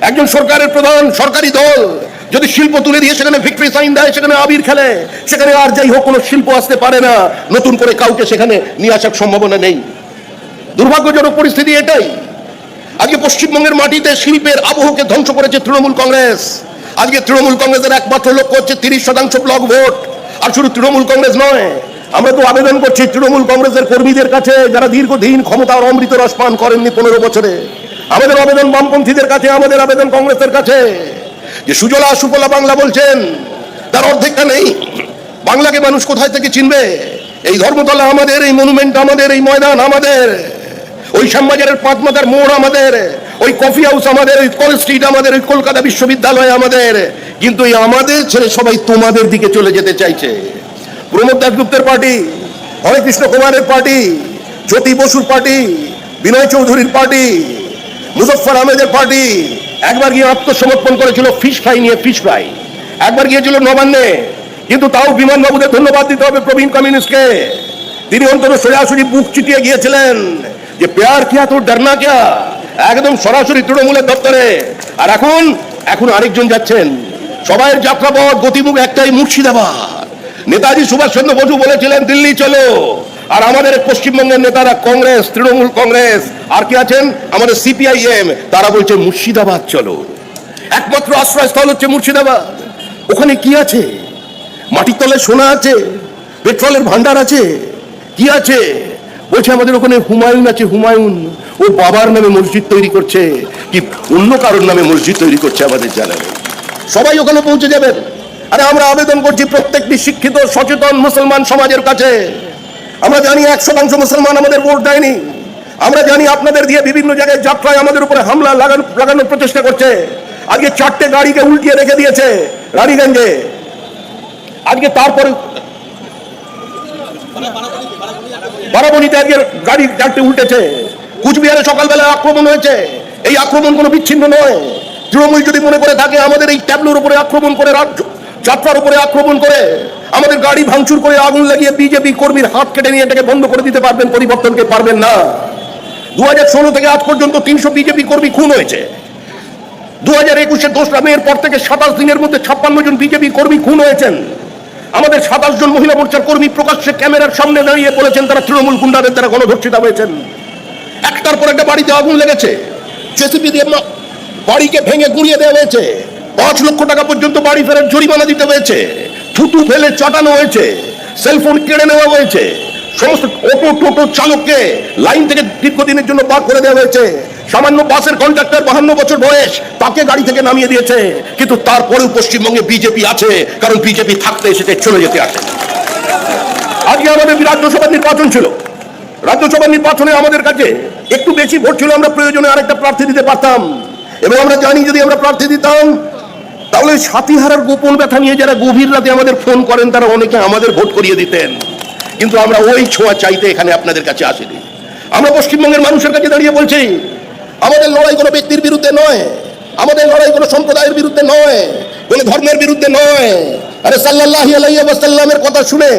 একজন সরকারের প্রধান, সরকারি দল যদি শিল্প তুলে দিয়ে সেখানে ভিক্টরি সাইন দেয়, সেখানে আবির খেলে, সেখানে আর যাই হোক কোনো শিল্প আসতে পারে না, নতুন করে কাউকে সেখানে নিয়ে আসার সম্ভাবনা নেই। দুর্ভাগ্যজনক পরিস্থিতি এটাই। আজকে পশ্চিমবঙ্গের মাটিতে শিল্পের আবহকে ধ্বংস করেছে তৃণমূল কংগ্রেস। আজকে তৃণমূল কংগ্রেসের একমাত্র লক্ষ্য হচ্ছে 30% ব্লক ভোট। আর শুধু তৃণমূল কংগ্রেস নয়, আমরা তো আবেদন করছি তৃণমূল কংগ্রেসের কর্মীদের কাছে, যারা দীর্ঘদিন ক্ষমতার অমৃত রস পান করেননি 15 বছরে। আমাদের আবেদন বামপন্থীদের কাছে, আমাদের আবেদন কংগ্রেসের কাছে, যে সুজলা সুফলা বাংলা বলছেন, তার অর্ধেকটা নেই। বাংলাকে মানুষ কোথায় থেকে চিনবে? এই ধর্মতলা আমাদের, এই মনুমেন্ট আমাদের, এই ময়দান আমাদের, ওই শ্যামবাজারের 5 মাথার মোড় আমাদের, ওই কফি হাউস আমাদের, ওই কলেজ স্ট্রিট আমাদের, ওই কলকাতা বিশ্ববিদ্যালয় আমাদের। কিন্তু এই আমাদের ছেড়ে সবাই তোমাদের দিকে চলে যেতে চাইছে। প্রমোদ দাশগুপ্তের পার্টি, হরেকৃষ্ণ কুমারের পার্টি, জ্যোতি বসুর পার্টি, বিনয় চৌধুরীর পার্টি, মুজফফর আহমেদের পার্টি একবার গিয়ে আত্মসমর্পণ করেছিল ফিশ ফ্রাই নিয়ে, ফিশ ফ্রাই। একবার গিয়েছিল নবান্নে, কিন্তু তাও বিমানবাবুদের ধন্যবাদ দিতে হবে, প্রবীণ কমিউনিস্টকে। তিনি অন্তত সোজাসুজি বুক চিটিয়ে গিয়েছিলেন যে প্যার কিয়া তো ডরনা কিয়া, একদম সরাসরি তৃণমূলের দপ্তরে। আর এখন আরেকজন যাচ্ছেন। সবাইয়ের যাত্রাপথ গতিমুখ একটাই, মুর্শিদাবাদ। নেতাজি সুভাষচন্দ্র বসু বলেছিলেন দিল্লি চলো, আর আমাদের পশ্চিমবঙ্গের নেতারা কংগ্রেস, তৃণমূল কংগ্রেস আর কি আছেন আমাদের সিপিআইএম, তারা বলছে মুর্শিদাবাদ চলো। একমাত্র আশ্রয়স্থল হচ্ছে মুর্শিদাবাদ। ওখানে কি আছে? মাটির তলে সোনা আছে, পেট্রোলের ভান্ডার আছে, কি আছে? বলছে আমাদের ওখানে হুমায়ুন আছে, হুমায়ুন ও বাবার নামে মসজিদ তৈরি করছে, কি অন্য কারোর নামে মসজিদ তৈরি করছে আমাদের জানা নেই। সবাই ওখানে পৌঁছে যাবেন। আরে আমরা আবেদন করছি প্রত্যেকটি শিক্ষিত সচেতন মুসলমান সমাজের কাছে। আমরা জানি 1% মুসলমান আমাদের ভোট দেয়নি। আমরা জানি আপনাদের দিয়ে বিভিন্ন জায়গায় যাত্রায় আমাদের উপরে হামলা লাগানোর প্রচেষ্টা করছে। আজকে 4টে গাড়িকে উল্টিয়ে রেখে দিয়েছে রানীগঞ্জে। আজকে তারপরে বারাবণীতে আজকে গাড়ি 4টে উল্টেছে। কুচবিহারে সকালবেলা আক্রমণ হয়েছে। এই আক্রমণ কোনো বিচ্ছিন্ন নয়। তৃণমূল যদি মনে করে থাকে আমাদের এই ট্যাবলোর উপরে আক্রমণ করে, যাত্রার উপরে আক্রমণ করে, আমাদের গাড়ি ভাঙচুর করে আগুন লাগিয়ে বিজেপি কর্মীর হাত কেটে নিয়ে এটাকে বন্ধ করে দিতে পারবেন, পরিবর্তনকে পারবেন না। 2016 থেকে আজ পর্যন্ত 300 বিজেপি কর্মী খুন হয়েছে। 2021-এর 2রা মের পর থেকে 27 দিনের মধ্যে 56 জন বিজেপি কর্মী খুন হয়েছেন। আমাদের 27 জন মহিলা মোর্চার কর্মী প্রকাশ্যে ক্যামেরার সামনে দাঁড়িয়ে বলেছেন তারা তৃণমূল গুন্ডাদের দ্বারা গণধর্ষিতা হয়েছেন। একটার পর একটা বাড়িতে আগুন লেগেছে, জেসিবি দিয়ে বাড়িকে ভেঙে গুঁড়িয়ে দেওয়া হয়েছে। 5 লক্ষ টাকা পর্যন্ত বাড়ি ফেরার জরিমানা দিতে হয়েছে। থুতু ফেলে চাটানো হয়েছে, সেলফোন কেড়ে নেওয়া হয়েছে। সমস্ত অটো টোটো চালককে লাইন থেকে দীর্ঘদিনের জন্য বার করে দেওয়া হয়েছে। সামান্য বাসের কন্ডাক্টর 52 বছর বয়স, তাকে গাড়ি থেকে নামিয়ে দিয়েছে। কিন্তু তারপরেও পশ্চিমবঙ্গে বিজেপি আছে, কারণ বিজেপি থাকতে এসেছে, চলে যেতে আসে। আজকে আমাদের রাজ্যসভার নির্বাচন ছিল। রাজ্যসভার নির্বাচনে আমাদের কাছে একটু বেশি ভোট ছিল, আমরা প্রয়োজনে আরেকটা প্রার্থী দিতে পারতাম। এবং আমরা জানি যদি আমরা প্রার্থী দিতাম তাহলে সাতিহারার গোপন ব্যথা নিয়ে যারা গভীর রাতে আমাদের ফোন করেন তারা অনেকে আমাদের ভোট করিয়ে দিতেন। কিন্তু আমরা ওই ছোঁয়া চাইতে এখানে আপনাদের কাছে আসিনি। আমরা পশ্চিমবঙ্গের মানুষের কাছে দাঁড়িয়ে বলছি আমাদের লড়াই কোনো ব্যক্তির বিরুদ্ধে নয়, আমাদের লড়াই কোনো সম্প্রদায়ের বিরুদ্ধে নয়, কোনো ধর্মের বিরুদ্ধে নয়। আরে সাল্লাল্লাহু আলাইহি ওয়াসাল্লামের কথা শুনে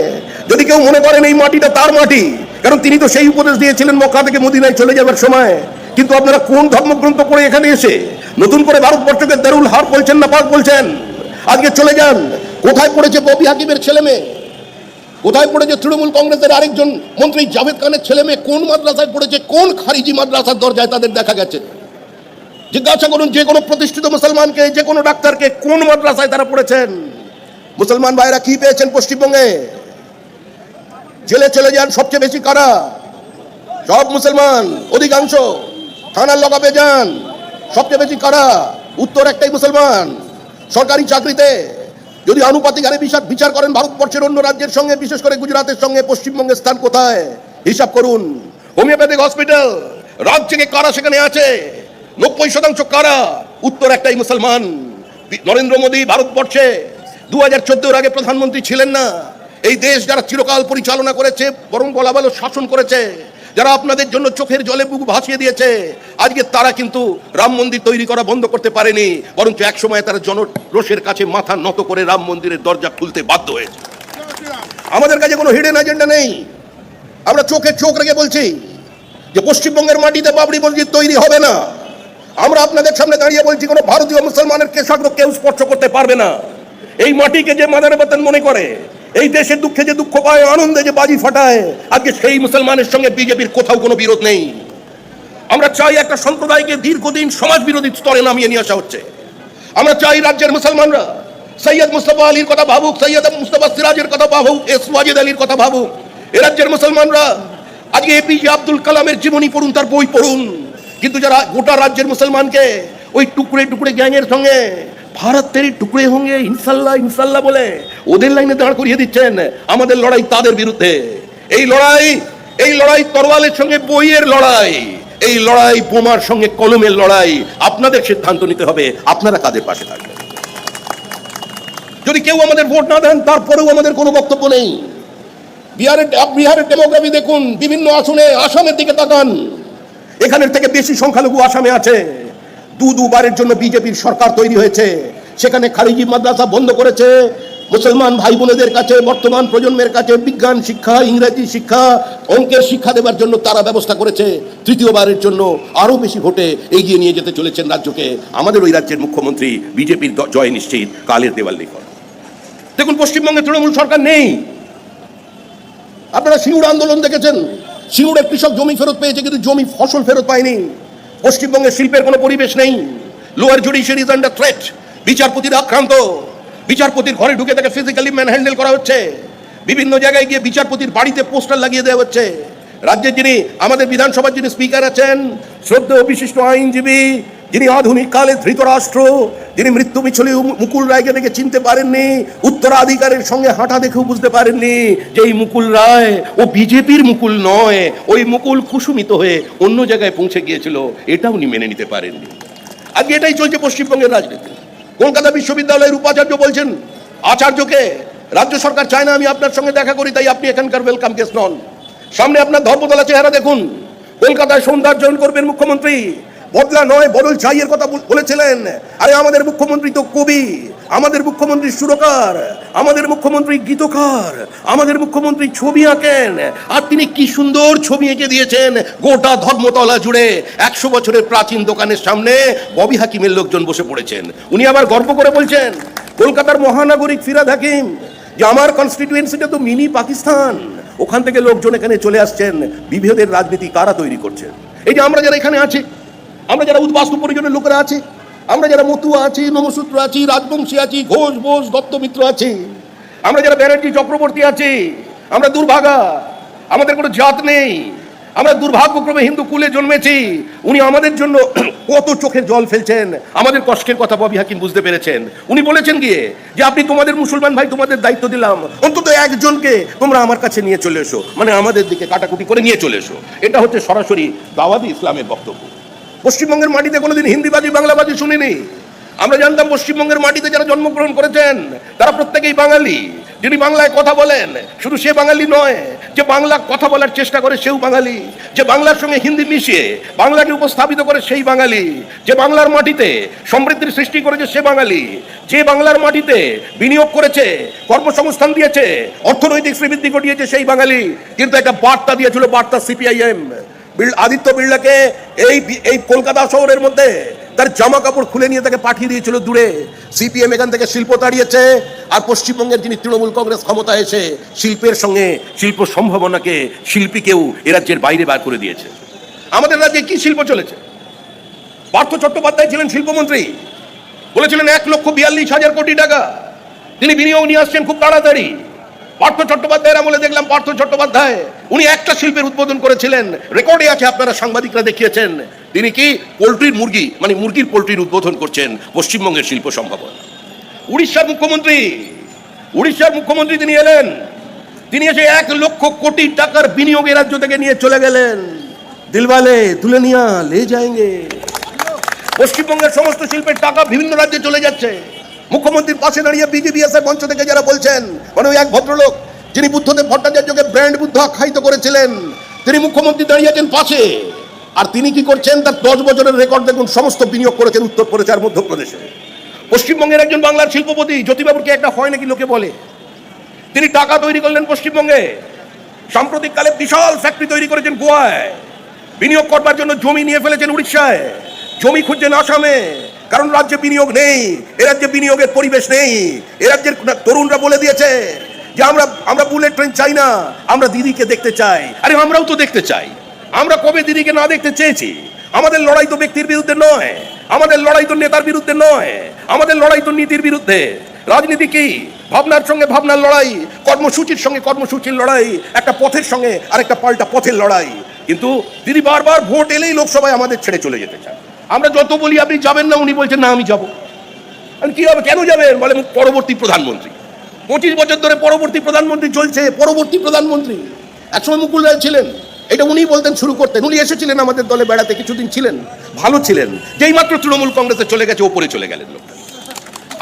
যদি কেউ মনে করেন এই মাটিটা তার মাটি, কারণ তিনি তো সেই উপদেশ দিয়েছিলেন মক্কা থেকে মদিনায় চলে যাবার সময়। কিন্তু আপনারা কোন ধর্মগ্রন্থ পড়ে এখানে এসে নতুন করে ভারতবর্ষকে দারুল হার বলছেন না পাক বলছেন? আজকে চলে যান, কোথায় পড়েছে ববি হাকিমের ছেলে মেয়ে? কোথায় পড়েছে তৃণমূল কংগ্রেসের আরেকজন মন্ত্রী জাভেদ খানের ছেলে মেয়ে? কোন মাদ্রাসায় পড়েছে? কোন খারিজি মাদ্রাসার দরজায় তাদের দেখা গেছে? জিজ্ঞাসা করুন যে কোনো প্রতিষ্ঠিত মুসলমানকে, যে কোনো ডাক্তারকে, কোন মাদ্রাসায় তারা পড়েছেন? মুসলমান ভাইরা কি পেয়েছেন পশ্চিমবঙ্গে? জেলে চলে যান, সবচেয়ে বেশি কারা? সব মুসলমান, অধিকাংশ। থানার লকআপে যান, সবচেয়ে বেশি কারা? উত্তর একটাই, মুসলমান। সরকারি চাকরিতে যদি আনুপাতিক হারে বিচার করেন ভারতবর্ষের অন্য রাজ্যের সঙ্গে, বিশেষ করে গুজরাটের সঙ্গে পশ্চিমবঙ্গের স্থান কোথায় হিসাব করুন। হোমিওপ্যাথিক হসপিটাল, রাজ্যে কারা সেখানে আছে? 90% কারা? উত্তর একটাই, মুসলমান। নরেন্দ্র মোদী ভারতবর্ষে 2014-এর আগে প্রধানমন্ত্রী ছিলেন না। এই দেশ যারা চিরকাল পরিচালনা করেছে, বরং বলা ভালো শাসন করেছে, যারা আপনাদের জন্য চোখের জলে বুক ভাসিয়ে দিয়েছে, আজকে তারা কিন্তু রাম মন্দির তৈরি করা বন্ধ করতে পারেনি, বরঞ্চ এক সময় তারা জনরোষের কাছে মাথা নত করে রাম মন্দিরের দরজা খুলতে বাধ্য হয়েছে। আমাদের কাছে কোনো হিডেন এজেন্ডা নেই। আমরা চোখে চোখ রেখে বলছি যে পশ্চিমবঙ্গের মাটিতে বাবরি মসজিদ তৈরি হবে না। আমরা আপনাদের সামনে দাঁড়িয়ে বলছি, কোনো ভারতীয় মুসলমানের কেশাগ্র কেউ স্পর্শ করতে পারবে না। এই মাটিকে যে মাদার বাতান মনে করে, এই দেশের দুঃখে যে দুঃখ পায়, আনন্দে যে বাজি ফাটায়, আজকে সেই মুসলমানের সঙ্গে বিজেপির কোথাও কোনো বিরোধ নেই। আমরা চাই একটা সম্প্রদায়কে দীর্ঘদিন সমাজ বিরোধী স্তরে নামিয়ে নিয়ে আসা হচ্ছে। আমরা চাই রাজ্যের মুসলমানরা সৈয়দ মুস্তফা আলীর কথা ভাবুক, সৈয়দ মুস্তফা সিরাজের কথা ভাবুক, এস ওয়াজেদ আলীর কথা ভাবুক। এ রাজ্যের মুসলমানরা আজকে এপিজে আব্দুল কালামের জীবনী পড়ুন, তার বই পড়ুন। কিন্তু যারা গোটা রাজ্যের মুসলমানকে ওই টুকরে টুকরে গ্যাংয়ের সঙ্গে ভারত তেরি টুকরে হোঙ্গে ইনশাল্লাহ ইনশাল্লাহ বলে ওদের লাইনে দাঁড় করিয়ে দিচ্ছেন, আমাদের লড়াই তাদের বিরুদ্ধে। এই লড়াই তরোয়ালের সঙ্গে বইয়ের লড়াই, এই লড়াই বোমার সঙ্গে কলমের লড়াই। আপনাদের সিদ্ধান্ত নিতে হবে আপনারা কাদের পাশে থাকবেন। যদি কেউ আমাদের ভোট না দেন, তারপরেও আমাদের কোনো বক্তব্য নেই। বিহারের ডেমোগ্রাফি দেখুন, বিভিন্ন আসনে, আসামের দিকে তাকান, এখানের থেকে বেশি সংখ্যালঘু আসামে আছে। দুবারের জন্য বিজেপির সরকার তৈরি হয়েছে, সেখানে খারিজি মাদ্রাসা বন্ধ করেছে। মুসলমান ভাই বোনেদের কাছে, বর্তমান প্রজন্মের কাছে বিজ্ঞান শিক্ষা, ইংরেজি শিক্ষা, অঙ্কের শিক্ষা দেওয়ার জন্য তারা ব্যবস্থা করেছে। তৃতীয়বারের জন্য আরো বেশি ভোটে এগিয়ে নিয়ে যেতে চলেছেন রাজ্যকে। আমাদের ওই রাজ্যের মুখ্যমন্ত্রী বিজেপির জয় নিশ্চিত, কালের দেওয়াল লিখন। দেখুন, পশ্চিমবঙ্গে তৃণমূল সরকার নেই। আপনারা সিঙ্গুর আন্দোলন দেখেছেন, সিঙ্গুরে কৃষক জমি ফেরত পেয়েছে, কিন্তু জমি ফসল ফেরত পায়নি। পশ্চিমবঙ্গে শিল্পের কোনো পরিবেশ নেই। Lower judiciary is under threat. বিচারপতিরা আক্রান্ত, বিচারপতির ঘরে ঢুকে তাকে ফিজিক্যালি ম্যানহ্যান্ডেল করা হচ্ছে। বিভিন্ন জায়গায় গিয়ে বিচারপতির বাড়িতে পোস্টার লাগিয়ে দেওয়া হচ্ছে। রাজ্যের যিনি আমাদের বিধানসভার যিনি স্পিকার আছেন, শ্রদ্ধেয় বিশিষ্ট আইনজীবী, যিনি আধুনিক কালে ধৃতরাষ্ট্র, যিনি মৃত্যু মিছলে মুকুল রায়কে দেখে চিনতে পারেননি, উত্তরাধিকারের সঙ্গে হাঁটা দেখেও বুঝতে পারেননি যে এই মুকুল রায় ও বিজেপির মুকুল নয়, ওই মুকুল কুসুমিত হয়ে অন্য জায়গায় পৌঁছে গিয়েছিল, এটা উনি মেনে নিতে পারেননি। আজকে এটাই চলছে পশ্চিমবঙ্গের রাজনীতি। কলকাতা বিশ্ববিদ্যালয়ের উপাচার্য বলছেন আচার্যকে, রাজ্য সরকার চায় না আমি আপনার সঙ্গে দেখা করি, তাই আপনি এখানকার ওয়েলকাম গেস্ট নন। সামনে আপনার ধর্মতলা চেহারা দেখুন। কলকাতায় সৌন্দর্যায়ন করবেন মুখ্যমন্ত্রী, বদলা নয় বদল চাইয়ের কথা বলেছিলেন। আরে আমাদের মুখ্যমন্ত্রী তো কবি, আমাদের মুখ্যমন্ত্রী সুরকার, আমাদের মুখ্যমন্ত্রী গীতকার, আমাদের মুখ্যমন্ত্রী ছবি আঁকেন। আর তিনি কি সুন্দর ছবি এঁকে দিয়েছেন গোটা ধর্মতলা জুড়ে। 100 বছরের প্রাচীন দোকানের সামনে ববি হাকিমের লোকজন বসে পড়েছেন। উনি আবার গর্ব করে বলছেন, কলকাতার মহানাগরিক ফিরহাদ হাকিম, যে আমার কনস্টিটিউয়েন্সিটা তো মিনি পাকিস্তান, ওখান থেকে লোকজন এখানে চলে আসছেন। বিভেদের রাজনীতি কারা তৈরি করছেন? এই যে আমরা যারা এখানে আছি, আমরা যারা উদ্বাস্তু পরিজনের লোকেরা আছি, আমরা যারা মতুয়া আছি, নমসূত্র আছি, রাজবংশী আছি, ঘোষ বোস দত্তমিত্র আছি, আমরা যারা ব্যানার্জি চক্রবর্তী আছি, আমরা দুর্ভাগা, আমাদের কোনো জাত নেই, আমরা দুর্ভাগ্যক্রমে হিন্দু কুলে জন্মেছি। উনি আমাদের জন্য কত চোখের জল ফেলছেন, আমাদের কষ্টের কথা ববি হাকিম বুঝতে পেরেছেন। উনি বলেছেন গিয়ে যে আপনি তোমাদের মুসলমান ভাই তোমাদের দায়িত্ব দিলাম, অন্তত একজনকে তোমরা আমার কাছে নিয়ে চলে এসো, মানে আমাদের দিকে কাটাকুটি করে নিয়ে চলে এসো। এটা হচ্ছে সরাসরি দাওয়াতি ইসলামের বক্তব্য। পশ্চিমবঙ্গের মাটিতে কোনোদিন হিন্দিবাজি বাংলাবাজি শুনিনি। আমরা জানতাম পশ্চিমবঙ্গের মাটিতে যারা জন্মগ্রহণ করেছেন তারা প্রত্যেকেই বাঙালি। যিনি বাংলায় কথা বলেন শুধু সে বাঙালি নয়, যে বাংলা কথা বলার চেষ্টা করে সেও বাঙালি, যে বাংলার সঙ্গে হিন্দি মিশিয়ে বাংলাকে উপস্থাপিত করে সেই বাঙালি, যে বাংলার মাটিতে সমৃদ্ধির সৃষ্টি করেছে সে বাঙালি, যে বাংলার মাটিতে বিনিয়োগ করেছে, কর্মসংস্থান দিয়েছে, অর্থনৈতিক শ্রীবৃদ্ধি ঘটিয়েছে সেই বাঙালি। কিন্তু একটা বার্তা দিয়েছিল, বার্তা সিপিআইএম আদিত্য বিড়লাকে এই কলকাতা শহরের মধ্যে তার জামা কাপড় খুলে নিয়ে তাকে পাঠিয়ে দিয়েছিল দূরে। সিপিএম এখান থেকে শিল্প তাড়িয়েছে, আর পশ্চিমবঙ্গের যিনি তৃণমূল কংগ্রেস ক্ষমতা এসে শিল্পের সঙ্গে শিল্প সম্ভাবনাকে, শিল্পীকেও এ রাজ্যের বাইরে বার করে দিয়েছে। আমাদের রাজ্যে কি শিল্প চলেছে? পার্থ চট্টোপাধ্যায় ছিলেন শিল্পমন্ত্রী, বলেছিলেন 1,42,000 কোটি টাকা তিনি বিনিয়োগ নিয়ে আসছেন খুব তাড়াতাড়ি। পার্থ চট্টোপাধ্যায়ের আমলে দেখলাম পার্থ চট্টোপাধ্যায় উনি একটা শিল্পের উদ্বোধন করেছিলেন, রেকর্ডে আছে, আপনারা সাংবাদিকরা দেখিয়েছেন। তিনি কি পোল্ট্রির মুরগি, মানে মুরগির পোল্ট্রির উদ্বোধন করছেন। পশ্চিমবঙ্গের শিল্প সম্ভাবনা। উড়িষ্যার মুখ্যমন্ত্রী তিনি এলেন, তিনি এসে 1 লক্ষ কোটি টাকার বিনিয়োগ রাজ্য থেকে নিয়ে চলে গেলেন। দিলওয়ালে দুলহানিয়া লে যায়েঙ্গে। পশ্চিমবঙ্গের সমস্ত শিল্পের টাকা বিভিন্ন রাজ্যে চলে যাচ্ছে। মুখ্যমন্ত্রীর পাশে দাঁড়িয়ে বিজেপিএসের মঞ্চ থেকে যারা বলছেন, মানে ওই এক ভদ্রলোক যিনি বুদ্ধদেব ভট্টাচার্যকে ব্র্যান্ড বুদ্ধ আখ্যায়িত করেছিলেন, তিনি মুখ্যমন্ত্রী দাঁড়িয়েছেন পাশে। আর তিনি কি করছেন, তার 10 বছরের রেকর্ড দেখুন, সমস্ত বিনিয়োগ করেছেন উত্তরপ্রদেশ আর মধ্যপ্রদেশে। পশ্চিমবঙ্গের একজন বাংলার শিল্পপতি জ্যোতিবাবুর কি একটা হয় নাকি লোকে বলে, তিনি টাকা তৈরি করলেন পশ্চিমবঙ্গে। সাম্প্রতিককালে বিশাল ফ্যাক্টরি তৈরি করেছেন গোয়ায়, বিনিয়োগ করবার জন্য জমি নিয়ে ফেলেছেন উড়িষ্যায়। জমি খুঁজছেন আসামে, কারণ রাজ্যে বিনিয়োগ নেই, এ রাজ্যে বিনিয়োগের পরিবেশ নেই। এ রাজ্যের তরুণরা বলে দিয়েছে যে আমরা বুলেট ট্রেন চাই না, আমরা দিদিকে দেখতে চাই। আরে আমরাও তো দেখতে চাই। আমরা কবে দিদিকে না দেখতে চেয়েছি? আমাদের লড়াই তো ব্যক্তির বিরুদ্ধে নয়, আমাদের লড়াই তো নেতার বিরুদ্ধে নয়, আমাদের লড়াই তো নীতির বিরুদ্ধে। রাজনীতি কি? ভাবনার সঙ্গে ভাবনার লড়াই, কর্মসূচির সঙ্গে কর্মসূচির লড়াই, একটা পথের সঙ্গে আরেকটা পাল্টা পথের লড়াই। কিন্তু দিদি বারবার ভোট এলেই লোকসভায় আমাদের ছেড়ে চলে যেতে চান। আমরা যত বলি আপনি যাবেন না, উনি বলছেন না আমি যাবো। কি হবে, কেন যাবেন? বলে পরবর্তী প্রধানমন্ত্রী। 25 বছর ধরে পরবর্তী প্রধানমন্ত্রী চলছে, পরবর্তী প্রধানমন্ত্রী। একসময় মুকুল রায় ছিলেন, এটা উনি বলতেন, শুরু করতেন। উনি এসেছিলেন আমাদের দলে বেড়াতে, কিছুদিন ছিলেন, ভালো ছিলেন। যেই মাত্র তৃণমূল কংগ্রেসে চলে গেছে, ওপরে চলে গেলেন লোকটা।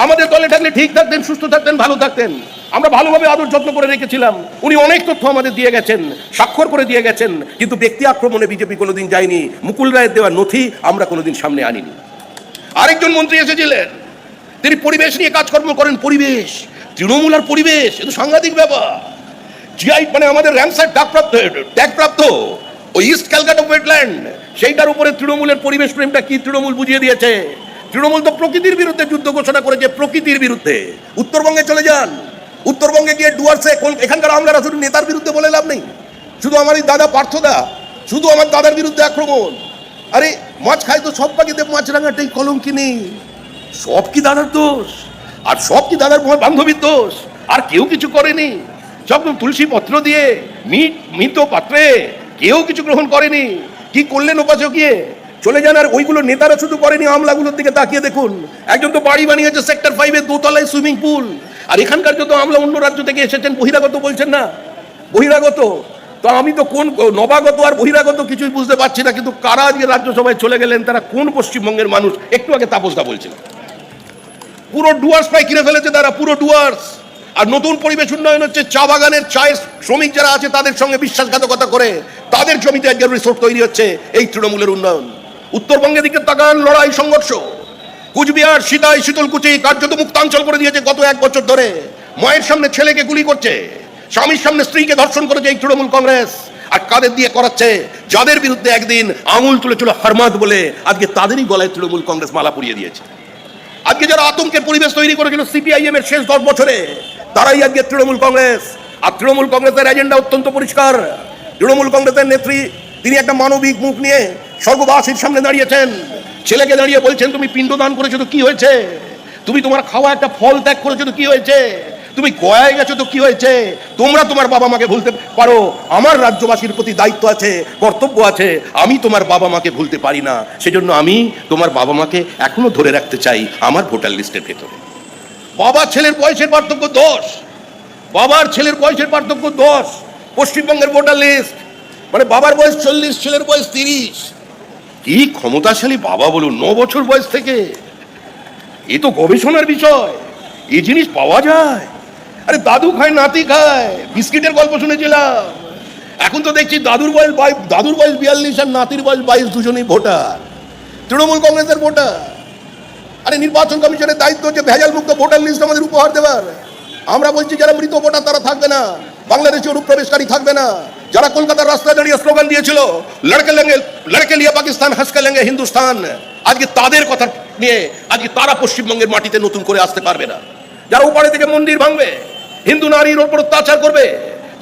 আমাদের দলে থাকলে ঠিক থাকতেন, সুস্থ থাকতেন, ভালো থাকতেন। আমরা ভালোভাবে আদর যত্ন করে রেখেছিলাম। উনি অনেক তথ্য আমাদের দিয়ে গেছেন, স্বাক্ষর করে দিয়ে গেছেন, কিন্তু ব্যক্তি আক্রমণে বিজেপি কোনোদিন যায়নি। মুকুল রায়ের দেওয়া নথি আমরা কোনোদিন সামনে আনিনি। আরেকজন মন্ত্রী এসেছিলেন, তিনি পরিবেশ নিয়ে কাজকর্ম করেন। পরিবেশ, তৃণমূল আর পরিবেশ, এটা সাংঘাতিক ব্যাপার। জিআই মানে আমাদের র্যামসার ট্যাগপ্রাপ্ত ওই ইস্ট ক্যালকাটা ওয়েটল্যান্ড, সেইটার উপরে তৃণমূলের পরিবেশ প্রেমটা কি তৃণমূল বুঝিয়ে দিয়েছে। তৃণমূল তো প্রকৃতির বিরুদ্ধে যুদ্ধ ঘোষণা করেছে, প্রকৃতির বিরুদ্ধে। উত্তরবঙ্গে চলে যান, উত্তরবঙ্গে গিয়ে ডুয়ার্সে এখানকার আমলারা শুধু নেতার বিরুদ্ধে বলে লাভ নেই। শুধু আমার এই দাদা পার্থদা, শুধু আমার দাদার বিরুদ্ধে আক্রমণ। আরে মাছ খায় তো সব পাখিতে মাছরাঙাটাই কলঙ্কিনী। সব কি দাদার দোষ? আর সব কি দাদার বান্ধবীর দোষ? আর কেউ কিছু করেনি। সব তুলসী পত্র দিয়ে মৃত পাত্রে কেউ কিছু গ্রহণ করেনি। কি করলেন ওপাশে গিয়ে? চলে যান। আর ওইগুলো নেতারা শুধু করেনি, আমলাগুলোর দিকে তাকিয়ে দেখুন। একজন তো বাড়ি বানিয়েছে সেক্টর 5-এ, দোতলায় সুইমিং পুল। আর এখানকার যত আমলা অন্য রাজ্য থেকে এসেছেন, বহিরাগত বলছেন না, বহিরাগত। তো আমি তো কোন নবাগত আর বহিরাগত কিছুই বুঝতে পারছি না। কিন্তু কারা আজকে রাজ্যসভায় চলে গেলেন, তারা কোন পশ্চিমবঙ্গের মানুষ? একটু আগে তাপসদা বলছিলেন, পুরো ডুয়ার্স প্রায় কিনে ফেলেছে তারা, পুরো ডুয়ার্স। আর নতুন পরিবেশ উন্নয়ন হচ্ছে, চা বাগানের চায়ের শ্রমিক যারা আছে তাদের সঙ্গে বিশ্বাসঘাতকতা করে তাদের জমিতে আজকে রিসোর্ট তৈরি হচ্ছে, এই তৃণমূলের উন্নয়ন। উত্তরবঙ্গের দিকে তাকান, লড়াই সংঘর্ষ। কুচবিহার, সিতাই, শীতলকুচি কার্যত মুক্তাঞ্চল করে দিয়েছে গত 1 বছর ধরে। মায়ের সামনে ছেলেকে গুলি করছে, স্বামীর সামনে স্ত্রীকে ধর্ষণ করেছে এই তৃণমূল কংগ্রেস। আর কাদের দিয়ে করাচ্ছে? যাদের বিরুদ্ধে একদিন আঙুল তুলেছিল হারমাদ বলে, আজকে তাদেরই গলায় তৃণমূল কংগ্রেস মালা পরিয়ে দিয়েছে। আজকে যারা আতঙ্কের পরিবেশ তৈরি করেছিল সিপিআইএম এর শেষ 10 বছরে, তারাই আজকে তৃণমূল কংগ্রেস। আর তৃণমূল কংগ্রেসের এজেন্ডা অত্যন্ত পরিষ্কার। তৃণমূল কংগ্রেসের নেত্রী, তিনি একটা মানবিক মুখ নিয়ে স্বর্গবাসীর সামনে দাঁড়িয়েছেন। ছেলেকে দাঁড়িয়ে বলছেন, তুমি পিণ্ডদান করেছো তো কি হয়েছে? তুমি তোমার খাওয়া একটা ফল ত্যাগ করেছো তো কি হয়েছে? তুমি গয়ায় গেছো তো কি হয়েছে? তোমরা তোমার বাবা মাকে ভুলতে পারো, আমার রাজ্যবাসীর প্রতি দায়িত্ব আছে, কর্তব্য আছে। আমি তোমার বাবা মাকে ভুলতে পারি না, সেজন্য আমি তোমার বাবা মাকে এখনো ধরে রাখতে চাই আমার ভোটার লিস্টের ভেতরে। বাবা ছেলের বয়সের পার্থক্য 10, বাবার ছেলের বয়সের পার্থক্য 10। পশ্চিমবঙ্গের ভোটার লিস্ট মানে বাবার বয়স 40, ছেলের বয়স 30। কি ক্ষমতাশালী বাবা বলুন, 9 বছর বয়স থেকে। এ তো গবেষণার বিষয়, এই জিনিস পাওয়া যায়। আরে দাদু খায়, নাতি খায়, বিস্কিটের গল্প শুনেছিলাম। এখন তো দেখছি দাদুর বয়স 42 আর নাতির বয়স 22, দুজনেই ভোটার, তৃণমূল কংগ্রেসের ভোটার। আরে নির্বাচন কমিশনের দায়িত্ব হচ্ছে ভেজাল মুক্ত ভোটার লিস্ট আমাদের উপহার দেওয়ার। আমরা বলছি যারা মৃত ভোটার তারা থাকবে না, বাংলাদেশে অনুপ্রবেশকারী থাকবে না। যারা কলকাতার রাস্তায় দাঁড়িয়ে স্লোগান দিয়েছিল লড়কে লিয়ে পাকিস্তান, হাসকে লেঙ্গে হিন্দুস্তান, আজকে তাদের কথা নিয়ে আজকে তারা পশ্চিমবঙ্গের মাটিতে নতুন করে আসতে পারবে না। যারা ওপারে থেকে মন্দির ভাঙবে, হিন্দু নারীর ওপর অত্যাচার করবে,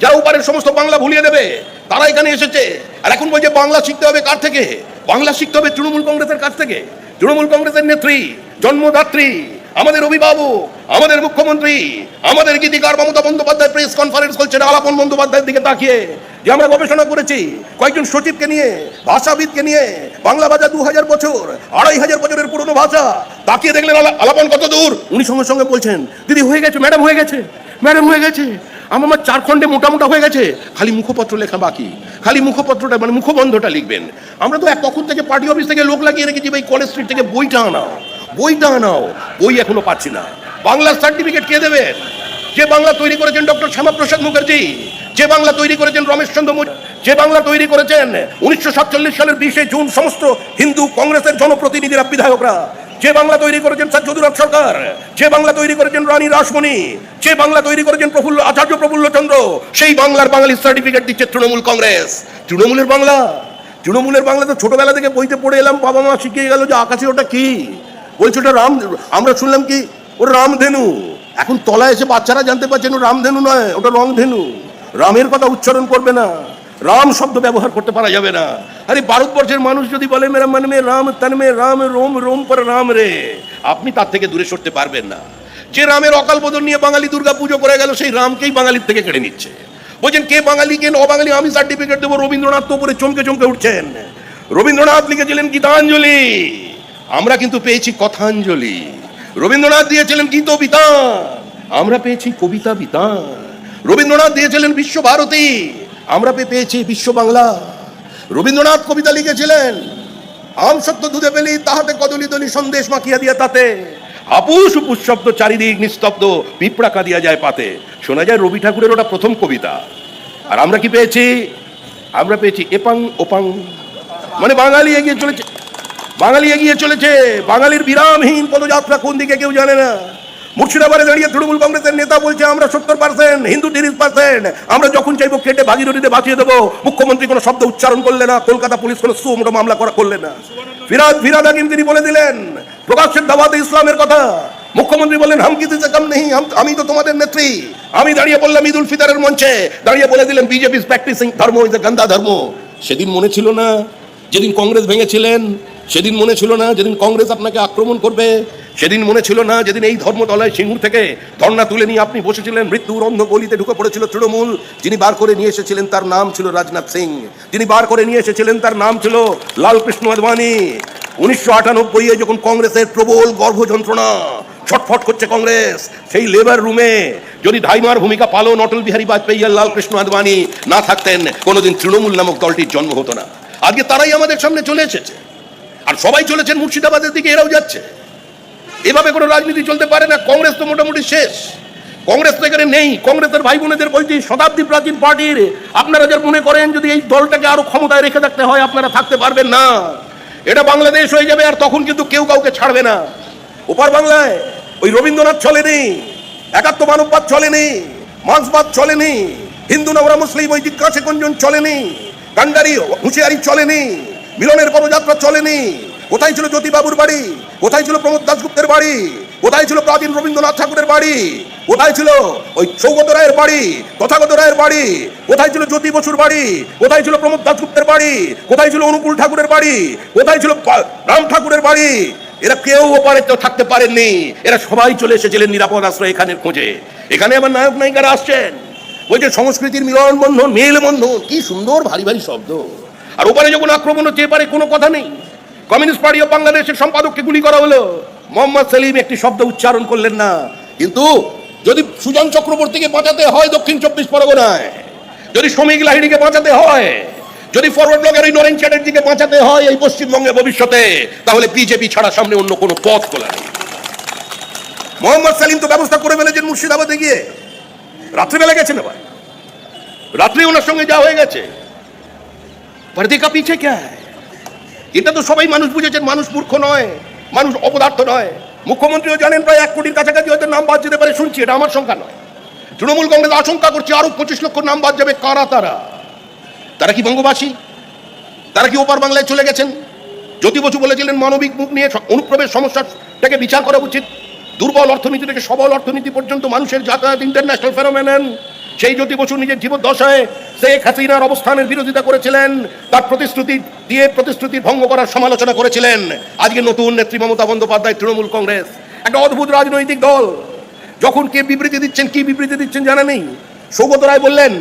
যারা ওপারের সমস্ত বাংলা ভুলিয়ে দেবে, তারা এখানে এসেছে। আর এখন বলছে বাংলা শিখতে হবে কার থেকে? বাংলা শিখতে হবে তৃণমূল কংগ্রেসের কাছ থেকে। তৃণমূল কংগ্রেসের নেত্রী, জন্মদাত্রী, আমাদের অভিভাবক, আমাদের মুখ্যমন্ত্রী, আমাদের গীতিকার মমতা বন্দ্যোপাধ্যায় প্রেস কনফারেন্স করছেন আলাপন বন্দ্যোপাধ্যায়ের দিকে তাকিয়ে, যে আমরা গবেষণা করেছি কয়েকজন সচিবকে নিয়ে, ভাষাবিদকে নিয়ে। বাংলা ভাষা 2000 বছর, 2500 বছরের পুরনো ভাষা। তাকিয়ে দেখলেন আলাপন কত দূর। উনি সঙ্গে সঙ্গে বলছেন, দিদি হয়ে গেছে, ম্যাডাম হয়ে গেছে, ম্যাডাম হয়ে গেছে, আমার 4 খণ্ডে মোটা হয়ে গেছে, খালি মুখপত্র লেখা বাকি, খালি মুখপত্রটা মানে মুখবন্ধটা লিখবেন। আমরা তো তখন থেকে পার্টি অফিস থেকে লোক লাগিয়ে রেখেছি, ভাই কলেজ স্ট্রিট থেকে বইটা আনাও, বই এখনো পাচ্ছি না। বাংলার সার্টিফিকেট কে দেবেন? যে বাংলা তৈরি করেছেন ডক্টর শ্যামাপ্রসাদ মুখার্জি, যে বাংলা তৈরি করেছেন রমেশচন্দ্র যে বাংলা তৈরি করেছেন 1947 সালের 20 জুন সমস্ত হিন্দু কংগ্রেসের জনপ্রতিনিধিরা, বিধায়করা, যে বাংলা তৈরি করেছেন স্যার যদুনাথ সরকার, যে বাংলা তৈরি করেছেন রানী রাসমণি, যে বাংলা তৈরি করেছেন আচার্য প্রফুল্ল চন্দ্র, সেই বাংলার বাঙালির সার্টিফিকেট দিচ্ছে তৃণমূল কংগ্রেস। তৃণমূলের বাংলা, তৃণমূলের বাংলা তো ছোটবেলা থেকে বইতে পড়ে এলাম, বাবা মা শিখিয়ে গেল যে আকাশে ওটা কি, বলছে ওটা রাম, আমরা শুনলাম কি ওটা রামধেনু। এখন তলায় এসে বাচ্চারা জানতে পারছেন ও রামধেনু নয়, ওটা রংধেনু। রামের কথা উচ্চারণ করবে না, রাম শব্দ ব্যবহার করতে পারা যাবে না। আরে ভারতবর্ষের মানুষ যদি বলে মেরা মন মে রাম তন মে রাম, রোম রোম পর রাম রে, আপনি তার থেকে দূরে সরতে পারবেন না। যে রামের অকাল বোধন নিয়ে বাঙালি দুর্গা পুজো করে গেল, সেই রামকেই বাঙালির থেকে কেড়ে নিচ্ছে। বলছেন কে বাঙালি কে অবাঙালি আমি সার্টিফিকেট দেবো। রবীন্দ্রনাথ তো উপরে চমকে চমকে উঠছেন। রবীন্দ্রনাথ লিখেছিলেন গীতাঞ্জলি, আমরা কিন্তু পেয়েছি কথাঞ্জলি। রবীন্দ্রনাথ দিয়েছিলেন গীত বিতান, আমরা পেয়েছি কবিতা বিতান। রবীন্দ্রনাথ দিয়েছিলেন বিশ্বভারতী, আমরা পেয়েছি বিশ্ব বাংলা। রবীন্দ্রনাথ কবিতা লিখেছিলেন আম সত্য দুধে পেলি তাহাতে কদলি দলি সন্দেশ মাখিয়া দিয়া তাতে, আপুস উপুস শব্দ চারিদিক নিস্তব্ধ পিঁপড়া কাঁদিয়া যায় পাতে। শোনা যায় রবি ঠাকুরের ওটা প্রথম কবিতা। আর আমরা কি পেয়েছি? আমরা পেয়েছি এপাং ওপাং, মানে বাঙালি এগিয়ে চলেছে, বাঙালি এগিয়ে চলেছে। বাঙালির বিরামহীন পদযাত্রা কোন দিকে কেউ জানে না। মুর্শিদাবাদে দাঁড়িয়ে তৃণমূল কংগ্রেসের নেতা বলছে আমরা 70%, হিন্দু 30%, আমরা যখন চাইবো কেটে ভাগীরথীতে বাঁচিয়ে দেবো। মুখ্যমন্ত্রী কোনো শব্দ উচ্চারণ করলে না, কলকাতা পুলিশ কোনো সুমোটো মামলা করলে না। ফিরাদ হাকিম তিনি বলে দিলেন প্রকাশ্যের দাওয়াতে ইসলামের কথা। মুখ্যমন্ত্রী বললেন হাম কিসি সে কম নেই, আমি তো তোমাদের নেত্রী। আমি দাঁড়িয়ে বললাম ঈদ উল ফিতরের মঞ্চে দাঁড়িয়ে বলে দিলেন বিজেপি ইজ প্র্যাকটিসিং ধর্ম ইজ এ গন্দা ধর্ম। সেদিন মনে ছিল না যেদিন কংগ্রেস ভেঙেছিলেন? সেদিন মনে ছিল না যেদিন কংগ্রেস আপনাকে আক্রমণ করবে? সেদিন মনে ছিল না যেদিন এই ধর্মতলায় সিঙ্গুর থেকে ধর্ণা তুলে নিয়ে আপনি বসেছিলেন? মৃত্যুর অন্ধ গলিতে ঢুকে পড়েছিল তৃণমূল। যিনি বার করে নিয়ে এসেছিলেন তার নাম ছিল রাজনাথ সিং, যিনি বার করে নিয়ে এসেছিলেন তার নাম ছিল লালকৃষ্ণ আদবানি। 1998-এ যখন কংগ্রেসের প্রবল গর্ভ যন্ত্রণা, ছটফট করছে কংগ্রেস, সেই লেবার রুমে যদি ধাইমার ভূমিকা পালন অটল বিহারী বাজপেয়ী আর লালকৃষ্ণ আদবানি না থাকতেন, কোনোদিন তৃণমূল নামক দলটির জন্ম হতো না। আজকে তারাই আমাদের সামনে চলে এসেছে, আর সবাই চলেছেন মুর্শিদাবাদের দিকে, এরাও যাচ্ছে। এভাবে কোনো রাজনীতি চলতে পারে না। কংগ্রেস তো মোটামুটি শেষ, কংগ্রেস তো এখানে নেই। কংগ্রেসের ভাই বোনেদের বলছি, শতাব্দী প্রাচীন পার্টির আপনারা যারা মনে করেন যদি এই দলটাকে আরো ক্ষমতায় রেখে থাকতে হয়, আপনারা থাকতে পারবেন না। এটা বাংলাদেশ হয়ে যাবে, আর তখন কিন্তু কেউ কাউকে ছাড়বে না। ওপার বাংলায় ওই রবীন্দ্রনাথ চলেনি, একাত্ম মানববাদ চলেনি, মার্ক্সবাদ চলেনি, হিন্দু নবরা মুসলিম ওই জিজ্ঞাসা কুঞ্জন চলেনি, কান্ডারি হুঁশিয়ারি চলেনি, মিলনের পদযাত্রা চলেনি। কোথায় ছিল জ্যোতিবাবুর বাড়ি? কোথায় ছিল প্রমোদ দাশগুপ্তের বাড়ি? কোথায় ছিল প্রাচীন রবীন্দ্রনাথ ঠাকুরের বাড়ি? কোথায় ছিল ওই সৌগত রায়ের বাড়ি, তথাগত রায়ের বাড়ি? কোথায় ছিল জ্যোতি বসুর বাড়ি? কোথায় ছিল প্রমোদ দাশগুপ্তের বাড়ি? কোথায় ছিল অনুকূল ঠাকুরের বাড়ি? কোথায় ছিল রাম ঠাকুরের বাড়ি? এরা কেউ ওপারে তো থাকতে পারেননি। এরা সবাই চলে এসেছিলেন নিরাপদ আশ্রয় এখানের খোঁজে। এখানে আবার নায়ক নায়িকারা আসছেন, ওই যে সংস্কৃতির মিলন বন্ধন, মেল বন্ধন, কি সুন্দর ভারী ভারী শব্দ। আর ওপারে যখন আক্রমণ হচ্ছে, এপারে কোনো কথা নেই। কমিউনিস্ট পার্টি অফ বাংলাদেশের সম্পাদককে গুলি করা হলো, মোহাম্মদ সেলিম একটি শব্দ উচ্চারণ করলেন না। কিন্তু যদি সুজন চক্রবর্তীকে বাঁচাতে হয় দক্ষিণ 24 পরগনায়, যদি শ্রমিক লাহিড়িকে বাঁচাতে হয়, যদি ফরওয়ার্ড ব্লকের ওই নরেন চ্যাটার্জিকে বাঁচাতে হয় এই পশ্চিমবঙ্গে ভবিষ্যতে, তাহলে বিজেপি ছাড়া সামনে অন্য কোনো পথ খোলা নেই। মোহাম্মদ সেলিম তো ব্যবস্থা করে ফেলেছেন মুর্শিদাবাদে গিয়ে, রাত্রিবেলা গেছেন, আবার রাত্রি ওনার সঙ্গে যা হয়ে গেছে। পর্দে কা পিছে ক্যা হ্যায়? এটা তো সবাই মানুষ বুঝেছেন, মানুষ মূর্খ নয়, মানুষ অপদার্থ নয়। মুখ্যমন্ত্রীও জানেন প্রায় 1 কোটির কাছাকাছি হয়তো নাম বাদ যেতে পারে, শুনছি, এটা আমার সংখ্যা নয়। তৃণমূল কংগ্রেস আশঙ্কা করছে আরো 25 লক্ষ নাম বাদ যাবে। কারা তারা? তারা কি বঙ্গবাসী? তারা কি ওপার বাংলায় চলে গেছেন? জ্যোতি বসু বলেছিলেন মানবিক মুখ নিয়ে অনুপ্রবেশ সমস্যাটাকে বিচার করা উচিত। দুর্বল অর্থনীতি থেকে সবল অর্থনীতি পর্যন্ত মানুষের যাতায়াত ইন্টারন্যাশনাল ফেনোমেনন। সেই জ্যোতি বসু নিজের জীবদ্দশায় শেখ হাসিনার অবস্থানের বিরোধিতা করেছিলেন, তার প্রতিশ্রুতি দিয়ে প্রতিশ্রুতি ভঙ্গ করার সমালোচনা করেছিলেন। আজকে নতুন নেত্রী মমতা বন্দ্যোপাধ্যায়, তৃণমূল কংগ্রেস একটা অদ্ভুত রাজনৈতিক দল। যখন কে বিবৃতি দিচ্ছেন, কি বিবৃতি দিচ্ছেন জানা নেই। সৌগত রায় বললেন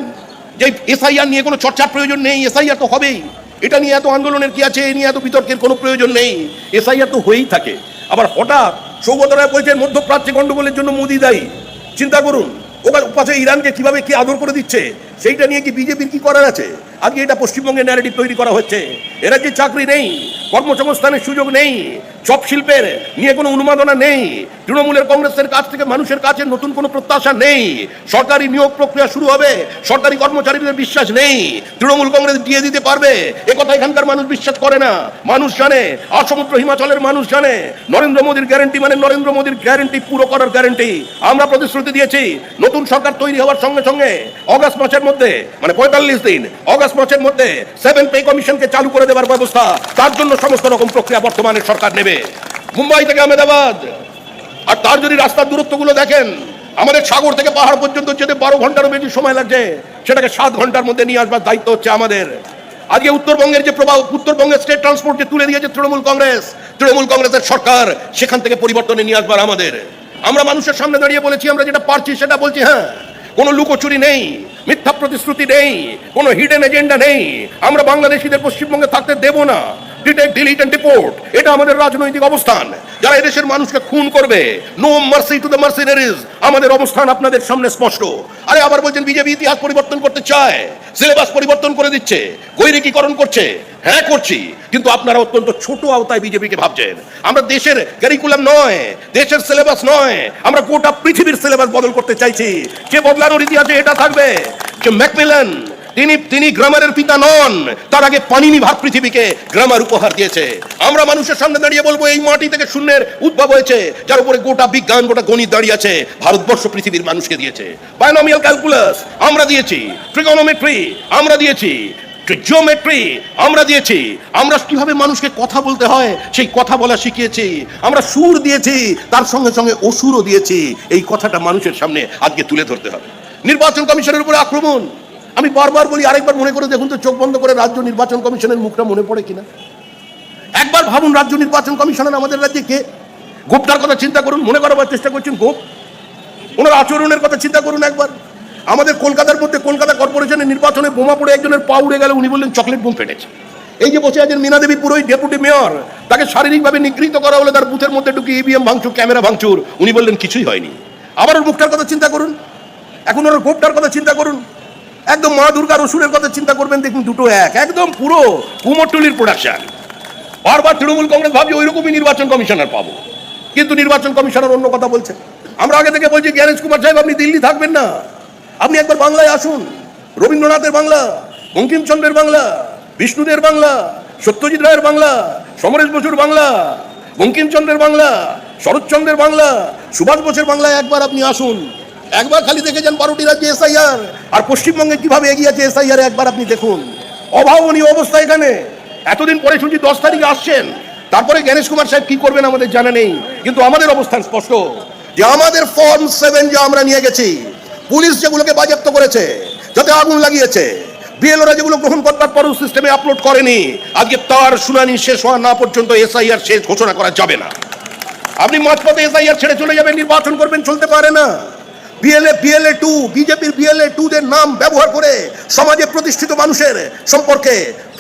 যে এসআইআর নিয়ে কোনো চর্চার প্রয়োজন নেই, এসআইআর তো হবেই, এটা নিয়ে এত আন্দোলনের কি আছে, এ নিয়ে এত বিতর্কের কোনো প্রয়োজন নেই, এসআইআর তো হয়েই থাকে। আবার হঠাৎ সৌগত রায় বলছেন মধ্যপ্রাচ্যে গন্ডগোলের জন্য মোদি দায়ী। চিন্তা করুন, ওখানে পাশে ইরানকে কিভাবে কি আদর করে দিচ্ছে, সেইটা নিয়ে কি বিজেপির কি করার আছে? আজকে এটা পশ্চিমবঙ্গের ন্যারেটিভ তৈরি করা হচ্ছে। এরা যে চাকরি নেই, কর্মসংস্থানের সুযোগ নেই, চপ শিল্পের নিয়ে কোনো উন্মাদনা নেই, তৃণমূলের কংগ্রেসের কাছ থেকে মানুষের কাছে নতুন কোনো প্রত্যাশা নেই, সরকারি নিয়োগ প্রক্রিয়া শুরু হবে, সরকারি কর্মচারীদের বিশ্বাস নেই, তৃণমূল কংগ্রেস দিয়ে দিতে পারবে, একথা এখানকার মানুষ বিশ্বাস করে না। মানুষ জানে, আসমুদ্র হিমাচলের মানুষ জানে, নরেন্দ্র মোদীর গ্যারেন্টি মানে নরেন্দ্র মোদীর গ্যারেন্টি পুরো করার গ্যারেন্টি। আমরা প্রতিশ্রুতি দিয়েছি নতুন সরকার তৈরি হওয়ার সঙ্গে সঙ্গে অগাস্ট মাসের মধ্যে, মানে 45 দিন, অগাস্ট আগস্ট মাসের মধ্যে 7 পে কমিশনকে চালু করে দেওয়ার ব্যবস্থা, তার জন্য সমস্ত রকম প্রক্রিয়া বর্তমানে সরকার নেবে। মুম্বাই থেকে আহমেদাবাদ, আর তার যদি রাস্তার দূরত্বগুলো দেখেন, আমাদের সাগর থেকে পাহাড় পর্যন্ত যেতে 12 ঘন্টারও বেশি সময় লাগছে, সেটাকে 7 ঘন্টার মধ্যে নিয়ে আসবার দায়িত্ব হচ্ছে আমাদের। আজকে উত্তরবঙ্গের যে প্রভাব, উত্তরবঙ্গের স্টেট ট্রান্সপোর্ট যে তুলে দিয়েছে তৃণমূল কংগ্রেসের সরকার, সেখান থেকে পরিবর্তনে নিয়ে আসবার আমাদের। আমরা মানুষের সামনে দাঁড়িয়ে বলেছি, আমরা যেটা পারছি সেটা বলছি। হ্যাঁ, কোনো লুকোচুরি নেই, মিথ্যা প্রতিশ্রুতি নেই, কোনো হিডেন এজেন্ডা নেই। আমরা বাংলাদেশিদের পশ্চিমবঙ্গে থাকতে দেব না। ডিটেক্ট, ডিলিট এন্ড ডিপোর্ট, এটা আমাদের রাজনৈতিক অবস্থান। যারা এদেশের মানুষকে খুন করবে, নো মার্সি টু দ্য মার্সিনারিজ, আমাদের অবস্থান আপনাদের সামনে স্পষ্ট। আরে আবার বলছেন বিজেপি ইতিহাস পরিবর্তন করতে চায়, সিলেবাস পরিবর্তন করে দিচ্ছে, গৈরিকীকরণ করছে। হ্যাঁ করছি, কিন্তু আপনারা অত্যন্ত ছোট আওতায় বিজেপিকে ভাবছেন। আমরা দেশের কারিকুলাম নয়, দেশের সিলেবাস নয়, আমরা গোটা পৃথিবীর সিলেবাস বদল করতে চাইছি। যে বদলানোর ইতিহাসে এটা থাকবে যে ম্যাকমিলান, তিনি গ্রামারের পিতা নন, তার আগে পানিনি ভারত পৃথিবীকে গ্রামার উপহার দিয়েছে। আমরা মানুষের সামনে দাঁড়িয়ে বলবো, এই মাটি থেকে শূন্যের উদ্ভব হয়েছে, যার উপরে গোটা বিজ্ঞান, গোটা গণিত দাঁড়িয়ে আছে, ভারতবর্ষ পৃথিবীর মানুষকে দিয়েছে। বায়োনমিয়াল ক্যালকুলাস আমরা দিয়েছি, ট্রিগোনোমেট্রি আমরা দিয়েছি, জিওমেট্রি আমরা দিয়েছি। আমরা কিভাবে মানুষকে কথা বলতে হয় সেই কথা বলা শিখিয়েছি। আমরা সুর দিয়েছি, তার সঙ্গে সঙ্গে অসুরও দিয়েছি। এই কথাটা মানুষের সামনে আজকে তুলে ধরতে হবে। নির্বাচন কমিশনের উপরে আক্রমণ, আমি বারবার বলি, আরেকবার মনে করে দেখুন তো, চোখ বন্ধ করে রাজ্য নির্বাচন কমিশনের মুখটা মনে পড়ে কিনা। একবার ভাবুন, রাজ্য নির্বাচন কমিশনার আমাদের রাজ্যে কে? গোপটার কথা চিন্তা করুন, মনে করাবার চেষ্টা করছেন গোপ, ওনার আচরণের কথা চিন্তা করুন একবার। আমাদের কলকাতার মধ্যে কলকাতা কর্পোরেশনের নির্বাচনে বোমা পড়ে একজনের পা উড়ে গেল, উনি বললেন চকলেট বোম ফেটেছে। এই যে বসে আছেন মীনা দেবী পুরোহিত, ডেপুটি মেয়র, তাকে শারীরিকভাবে নিগৃহীত করা হলে তার বুথের মধ্যে ঢুকে ইভিএম ভাঙচুর, ক্যামেরা ভাঙচুর, উনি বললেন কিছুই হয়নি। আবার ওর মুখটার কথা চিন্তা করুন, এখন ওর গোপটার কথা চিন্তা করুন, একদম মা দুর্গার অসুরের কথা চিন্তা করবেন, দেখুন দুটো এক, একদম পুরো কুমোরটুলির প্রোডাকশন। বারবার তৃণমূল কংগ্রেস ভাবছে ওইরকমই নির্বাচন কমিশনার পাবো, কিন্তু নির্বাচন কমিশনার অন্য কথা বলছে। আমরা আগে থেকে বলছি, জ্ঞানেশ কুমার সাহেব আপনি দিল্লি থাকবেন না, আপনি একবার বাংলায় আসুন। রবীন্দ্রনাথের বাংলা, বঙ্কিমচন্দ্রের বাংলা, বিষ্ণুদের বাংলা, সত্যজিৎ রায়ের বাংলা, সমরেশ বসুর বাংলা, বঙ্কিমচন্দ্রের বাংলা, শরৎচন্দ্রের বাংলা, সুভাষ বোসের বাংলায় একবার আপনি আসুন। একবার খালি দেখে যান 12টি রাজ্যে এসআইআর, আর পশ্চিমবঙ্গে কিভাবে এগিয়ে আছে এসআইআর, একবার আপনি দেখুন। অভাবনীয় অবস্থা এখানে। এতদিন পরে শুনছি 10 তারিখে আসছেন, তারপরে জ্ঞানেশ কুমার সাহেব কি করবেন আমাদের জানা নেই, কিন্তু আমাদের অবস্থান স্পষ্ট যে আমাদের ফর্ম 7 যে আমরা নিয়ে গেছি, পুলিশ যেগুলোকে বাজেয়াপ্ত করেছে, যাতে আগুন লাগিয়েছে, বিএলওরা যেগুলো গ্রহণ করবার পরও সিস্টেমে আপলোড করেনি, আজকে তার শুনানি শেষ হওয়া না পর্যন্ত এসআইআর শেষ ঘোষণা করা যাবে না। আপনি মাঝপথে এসআইআর ছেড়ে চলে যাবেন, নির্বাচন করবেন, চলতে পারে না। BLA 2, বিজেপির BLA 2 দের নাম ব্যবহার করে সমাজে প্রতিষ্ঠিত মানুষের সম্পর্কে,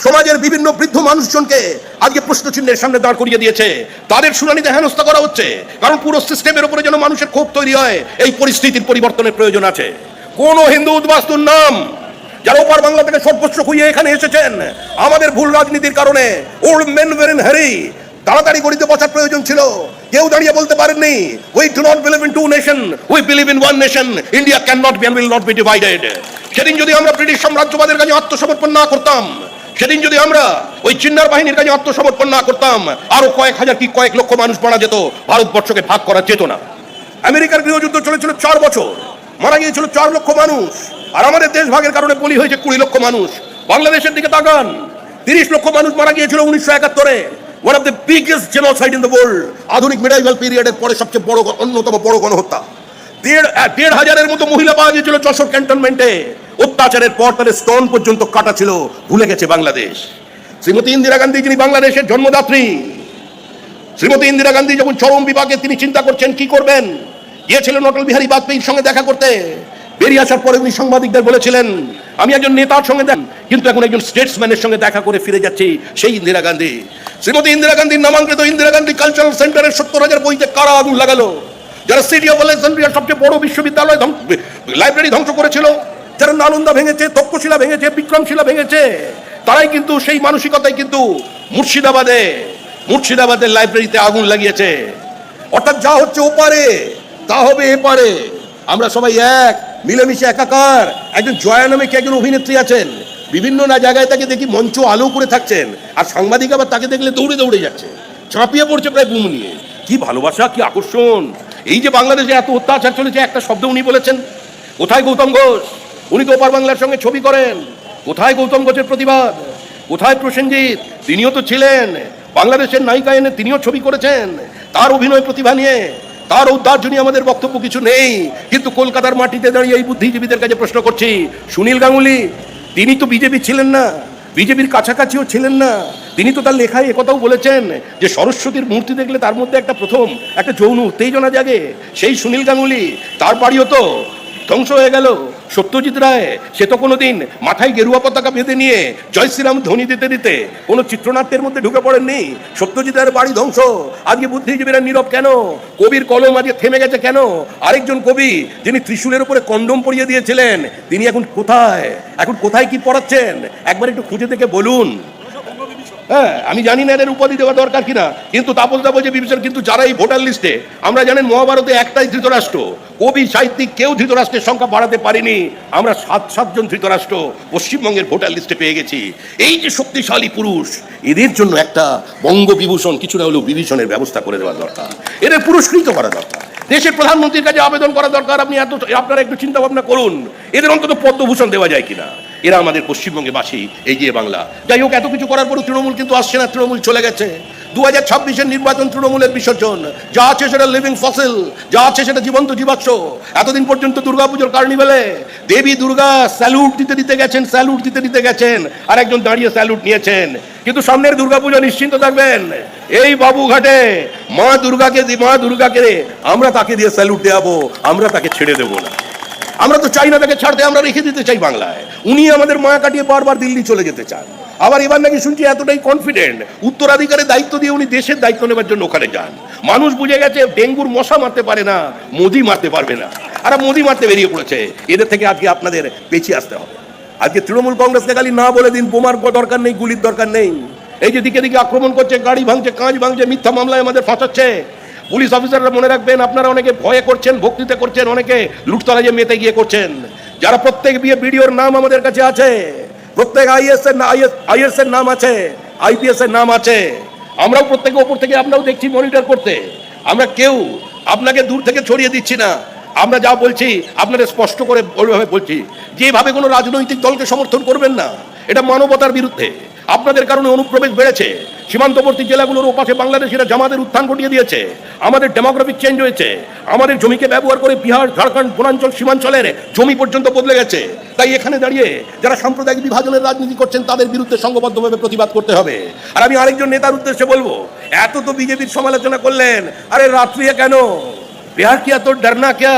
সমাজের বিভিন্ন বৃদ্ধ মানুষজনকে আজকে প্রশ্নচিহ্নের সামনে দাঁড় করিয়ে দিয়েছে। তাদের শুনানিতে হেনস্থা করা হচ্ছে, কারণ পুরো সিস্টেমের উপরে যেন মানুষের ক্ষোভ তৈরি হয়, এই পরিস্থিতির কোন প্রয়োজন আছে। কোন হিন্দু উদ্বাস্তুর নাম, যারা ওপার বাংলা থেকে সর্বস্ব খুইয়ে এখানে এসেছেন আমাদের ভুল রাজনীতির কারণে, old men were in hurry, তাড়াতাড়ি গড়িতে বসার প্রয়োজন ছিল, কেউ দাঁড়িয়ে বলতে পারেননি we do not believe in two nation, we believe in one nation, India cannot be and will not be divided. সেদিন যদি আমরা ব্রিটিশ সাম্রাজ্যবাদের কাছে আত্মসমর্পণ না করতাম, সেদিন যদি আমরা ওই চিন্নার বাহিনীর কাছে আত্মসমর্পণ না করতাম, আরো কয়েক হাজার কি কয়েক লক্ষ মানুষ মারা যেত, ভারতবর্ষকে ভাগ করা যেত না। আমেরিকার গৃহযুদ্ধ চলেছিল 4 বছর, মারা গিয়েছিল 4 লক্ষ মানুষ, আর আমাদের দেশ ভাগের কারণে বলি হয়েছে 20 লক্ষ মানুষ। বাংলাদেশের দিকে তাকান, 30 লক্ষ মানুষ মারা গিয়েছিল 1971-এ, one of the biggest genocide in the world, আধুনিক মিডাইভাল পিরিয়ডের পরে সবচেয়ে বড়, অন্যতম বড় গণহত্যা। 1,500-এর মতো মহিলা পাওয়া গিয়েছিল যশোর ক্যান্টনমেন্টে। অত্যাচারের পর তাদের স্তন পর্যন্ত কাটা ছিল, ভুলে গেছে বাংলাদেশ। শ্রীমতী ইন্দিরা গান্ধী, যিনি বাংলাদেশের জন্মদাত্রী, শ্রীমতী ইন্দিরা গান্ধী যখন চরম বিভাগে তিনি চিন্তা করছেন কি করবেন, গিয়েছিলেন অটল বিহারী বাজপেয়ীর সঙ্গে দেখা করতে। বেরিয়ে আসার পরে উনি সাংবাদিকদের বলেছিলেন, আমি একজন নেতার সঙ্গে কিন্তু এখন একজন স্টেটসম্যানের সঙ্গে দেখা করে ফিরে যাচ্ছি, সেই ইন্দিরা গান্ধী। শ্রীমতী ইন্দিরা গান্ধীর নামাঙ্কিত ইন্দিরা গান্ধী কালচারাল সেন্টারের 70,000 বইতে কারা আগুন লাগালো, যারা সিটি অফ আলেকজান্দ্রিয়ার সবচেয়ে বড় বিশ্ববিদ্যালয় লাইব্রেরি ধ্বংস করেছিল, যারা নালন্দা ভেঙেছে, তক্ষশিলা ভেঙেছে, বিক্রমশিলা ভেঙেছে, তারাই কিন্তু সেই মানসিকতায় কিন্তু মুর্শিদাবাদের লাইব্রেরিতে আগুন লাগিয়েছে। অর্থাৎ যা হচ্ছে ওপারে তা হবে এপারে, আমরা সবাই এক, মিলেমিশে একাকার। একজন জয়া নামে কি একজন অভিনেত্রী আছেন, বিভিন্ন না জায়গায় তাকে দেখি মঞ্চ আলো করে থাকছেন, আর সাংবাদিক আবার তাকে দেখলে দৌড়ে দৌড়ে যাচ্ছে, ঝাঁপিয়ে পড়ছে প্রায় বুম নিয়ে। কি ভালোবাসা, কি আকর্ষণ! এই যে বাংলাদেশে এত অত্যাচার চলেছে, একটা শব্দ উনি বলেছেন, কোথায় গৌতম ঘোষ? উনি তো ওপার বাংলার সঙ্গে ছবি করেন, কোথায় গৌতম ঘোষের প্রতিবাদ? কোথায় প্রসেনজিৎ? তিনিও তো ছিলেন বাংলাদেশের নায়িকা, এনে তিনিও ছবি করেছেন। তার অভিনয় প্রতিভা নিয়ে, তার ঔদার্য নিয়ে আমাদের বক্তব্য কিছু নেই। কিন্তু কলকাতার মাটিতে দাঁড়িয়ে এই বুদ্ধিজীবীদের কাছে প্রশ্ন করছি, সুনীল গাঙ্গুলি তিনি তো বিজেপি ছিলেন না, বিজেপির কাছাকাছিও ছিলেন না। তিনি তো তার লেখায় একথাও বলেছেন যে সরস্বতীর মূর্তি দেখলে তার মধ্যে একটা যৌন উত্তেজনা জাগে। সেই সুনীল গাঙ্গুলি, তার বাড়িও তো ধ্বংস হয়ে গেল। সত্যজিৎ রায়, সে তো কোনোদিন মাথায় গেরুয়া পতাকা বেঁধে নিয়ে জয় শ্রীরাম ধ্বনি দিতে দিতে কোনো চিত্রনাট্যের মধ্যে ঢুকে পড়েননি। সত্যজিৎ রায়ের বাড়ি ধ্বংস। আজকে বুদ্ধিজীবীরা নীরব কেন? কবির কলম আজকে থেমে গেছে কেন? আরেকজন কবি যিনি ত্রিশূলের উপরে কন্ডম পরিয়ে দিয়েছিলেন, তিনি এখন কোথায়? কোথায় কি পড়াচ্ছেন? একবার একটু খুঁজে দেখে বলুন। হ্যাঁ, আমি জানি না এর উপাধি দেওয়া দরকার কিনা, কিন্তু তাপস দা বলছে বিভীষণ। কিন্তু যারা এই ভোটার লিস্টে, আমরা জানেন মহাভারতে একটাই ধৃতরাষ্ট্র, কবি সাহিত্যিক কেউ ধৃতরাষ্ট্রের সংখ্যা বাড়াতে পারিনি। আমরা সাতজন ধৃতরাষ্ট্র পশ্চিমবঙ্গের ভোটার লিস্টে পেয়ে গেছি। এই যে শক্তিশালী পুরুষ, এদের জন্য একটা বঙ্গবিভূষণ, কিছু না হলেও বিভীষণের ব্যবস্থা করে দেওয়া দরকার। এদের পুরস্কৃত করা দরকার। দেশের প্রধানমন্ত্রীর কাছে আবেদন করা দরকার। আপনারা একটু চিন্তা ভাবনা করুন, এদের অন্তত পদ্মভূষণ দেওয়া যায় কিনা। এরা আমাদের পশ্চিমবঙ্গে বাসী, এগিয়ে বাংলা। যাই হোক, এত কিছু করার পরও তৃণমূল কিন্তু আসছে না, তৃণমূল চলে গেছে। 2026-এর নির্বাচন তৃণমূলের বিসর্জন। যা আছে সেটা লিভিং ফসিল, যা আছে সেটা জীবন্ত জীবাশ্ম। এতদিন পর্যন্ত দুর্গাপুজোর কার্নিভেলে দেবী দুর্গা স্যালুট দিতে দিতে গেছেন, আর একজন দাঁড়িয়ে স্যালুট নিয়েছেন। কিন্তু সামনের দুর্গাপুজো নিশ্চিন্ত থাকবেন, এই বাবুঘাটে মা দুর্গাকে আমরা তাকে দিয়ে স্যালুট দেওয়াবো, আমরা তাকে ছেড়ে দেবো না। আমরা তো চাই না তাকে ছাড়তে, আমরা রেখে দিতে চাই বাংলায়। উনি আমাদের মায়া কাটিয়ে বারবার দিল্লি চলে যেতে চান। আবার এবার নাকি শুনছি এতটাই কনফিডেন্ট, উত্তরাধিকারের দায়িত্ব দিয়ে উনি দেশের দায়িত্ব নেবার জন্য ওখানে যান। মানুষ বুঝে গেছে ডেঙ্গুর মশা মারতে পারে না, মোদি মারতে পারবে না। আর মোদি মারতে বেরিয়ে পড়েছে। এদের থেকে আজকে আপনাদের পেছিয়ে আসতে হবে। আজকে তৃণমূল কংগ্রেসকে খালি না বলে দিন বোমার দরকার নেই, গুলির দরকার নেই। এই যে দিকে দিকে আক্রমণ করছে, গাড়ি ভাঙছে, কাঁচ ভাঙছে, মিথ্যা মামলায় আমাদের ফাঁসাচ্ছে। পুলিশ অফিসাররা মনে রাখবেন, আপনারা অনেকে ভয়ে করছেন, ভক্তিতে করছেন, অনেকে লুটতরাজে মেতে গিয়ে করছেন। যারা প্রত্যেক বিডিওর নাম আমাদের কাছে আছে, প্রত্যেক আইএস এর নাম আছে, আইপিএস এর নাম আছে। আমরাও প্রত্যেকে ওপর থেকে আপনারাও দেখছি মনিটর করতে। আমরা কেউ আপনাকে দূর থেকে ছড়িয়ে দিচ্ছি না। আমরা যা বলছি আপনাদের স্পষ্ট করে ওইভাবে বলছি। যেভাবে কোনো রাজনৈতিক দলকে সমর্থন করবেন না, এটা মানবতার বিরুদ্ধে। আপনাদের কারণে অনুপ্রবেশ বেড়েছে। সীমান্তবর্তী জেলাগুলোর ওপাশে বাংলাদেশিরা জামাতের উত্থান ঘটিয়ে দিয়েছে। আমাদের ডেমোগ্রাফিক চেঞ্জ হয়েছে। আমাদের জমিকে ব্যবহার করে বিহার, ঝাড়খণ্ড, বনাঞ্চল, সীমাঞ্চলের জমি পর্যন্ত বদলে গেছে। তাই এখানে দাঁড়িয়ে যারা সাম্প্রদায়িক বিভাজনের রাজনীতি করছেন, তাদের বিরুদ্ধে সংঘবদ্ধভাবে প্রতিবাদ করতে হবে। আর আমি আরেকজন নেতার উদ্দেশ্যে বলবো, এত তো বিজেপির সমালোচনা করলেন, আরে রাত্রি কেন? বিহার কি এত ডরনা ক্যা?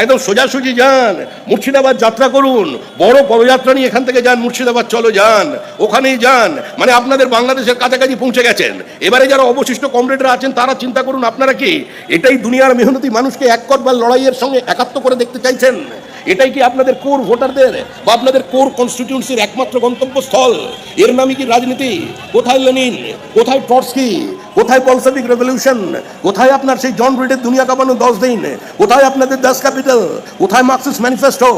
একদম সোজাসুজি যান, মুর্শিদাবাদ যাত্রা করুন, বড় পদযাত্রা নিয়ে এখান থেকে যান, মুর্শিদাবাদ চলো যান, ওখানেই যান। মানে আপনাদের বাংলাদেশের কাছাকাছি পৌঁছে গেছেন। এবারে যারা অবশিষ্ট কমরেডরা আছেন, তারা চিন্তা করুন, আপনারা কি এটাই দুনিয়ার মেহনতি মানুষকে এক করবার লড়াইয়ের সঙ্গে একাত্ম করে দেখতে চাইছেন? এটাই কি আপনাদের কোর ভোটারদের বা আপনাদের কোর কনস্টিটিউন্সির একমাত্র গন্তব্যস্থল? এর নামই কি রাজনীতি? কোথায় লেনিন, কোথায় ট্রটস্কি, কোথায় বলশেভিক রেভলিউশন, কোথায় আপনার সেই জন রিডের দুনিয়া কাঁপানো 10 দিন, কোথায় আপনাদের 10 ক্যাপিটাল, কোথায় মার্কসিস্ট ম্যানিফেস্টো?